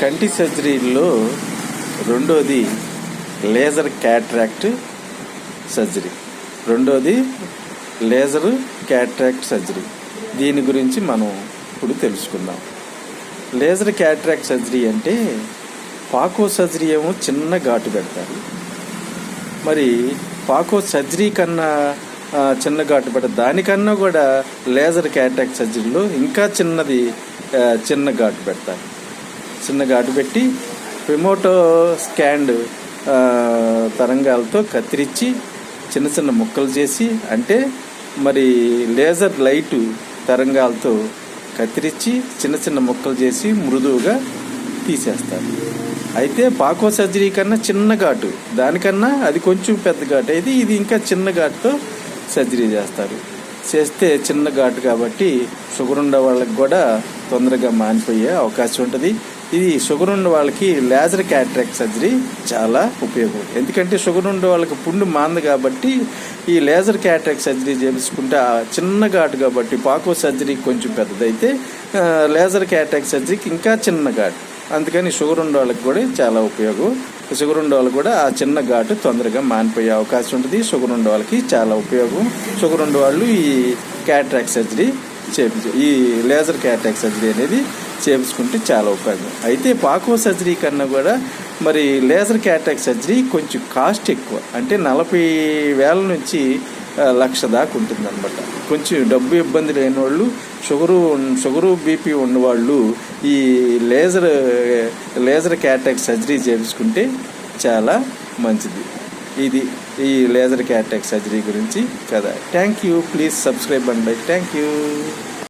కంటి సర్జరీలో రెండోది laser cataract surgery. దీని గురించి మనం ఇప్పుడు తెలుసుకుందాం. లేజర్ క్యాట్రాక్ట్ సర్జరీ అంటే పాకో సర్జరీ ఏమో చిన్న ఘాటు పెడతారు. మరి పాకో సర్జరీ కన్నా చిన్న ఘాటు పెడతారు. దానికన్నా కూడా లేజర్ క్యాట్రాక్ట్ సర్జరీలో ఇంకా చిన్న ఘాటు పెడతారు. చిన్న ఘాటు పెట్టి ఫెమోటో స్కాండ్ తరంగాలతో కత్తిరించి చిన్న ముక్కలు చేసి, అంటే మరి లేజర్ లైటు తరంగాలతో కత్తిరించి చిన్న ముక్కలు చేసి మృదువుగా తీసేస్తారు. అయితే పాకో సర్జరీ కన్నా చిన్న ఘాటు, దానికన్నా అది కొంచెం పెద్ద ఘాటు అయితే ఇది ఇంకా చిన్న ఘాటుతో సర్జరీ చేస్తే చిన్న ఘాటు కాబట్టి షుగర్ ఉన్న వాళ్ళకి కూడా తొందరగా మానిపోయే అవకాశం ఉంటుంది. ఇది షుగర్ ఉన్న వాళ్ళకి లేజర్ క్యాట్రాక్ట్ సర్జరీ చాలా ఉపయోగం. ఎందుకంటే షుగర్ ఉన్న వాళ్ళకి పుండు మాంది కాబట్టి ఈ లేజర్ క్యాట్రాక్ట్ సర్జరీ చేయించుకుంటే చిన్న ఘాటు కాబట్టి పాకో సర్జరీ కొంచెం పెద్దదైతే లేజర్ క్యాట్రాక్ట్ సర్జరీకి ఇంకా చిన్న ఘాటు. అందుకని షుగర్ ఉన్న వాళ్ళకి కూడా చాలా ఉపయోగం. షుగర్ ఉన్న వాళ్ళకి కూడా ఆ చిన్న ఘాటు తొందరగా మానిపోయే అవకాశం ఉంటుంది. షుగర్ ఉన్న వాళ్ళకి చాలా ఉపయోగం. షుగర్ ఉన్న వాళ్ళు ఈ క్యాట్రాక్ట్ సర్జరీ ఈ లేజర్ క్యాట్రాక్ట్ సర్జరీ అనేది చేయించుకుంటే చాలా ఉపయోగం. అయితే పాకో సర్జరీ కన్నా కూడా మరి లేజర్ క్యాట్రాక్ట్ సర్జరీ కొంచెం కాస్ట్ ఎక్కువ. అంటే 40,000 నుంచి 1,00,000 దాకా ఉంటుంది అనమాట. కొంచెం డబ్బు ఇబ్బంది లేని వాళ్ళు, షుగరు బీపీ ఉన్నవాళ్ళు ఈ లేజర్ క్యాట్రాక్ట్ సర్జరీ చేయించుకుంటే చాలా మంచిది. ఇది ఈ లేజర్ క్యాట్రాక్ట్ సర్జరీ గురించి కదా. Thank you. Please subscribe and like. Thank you.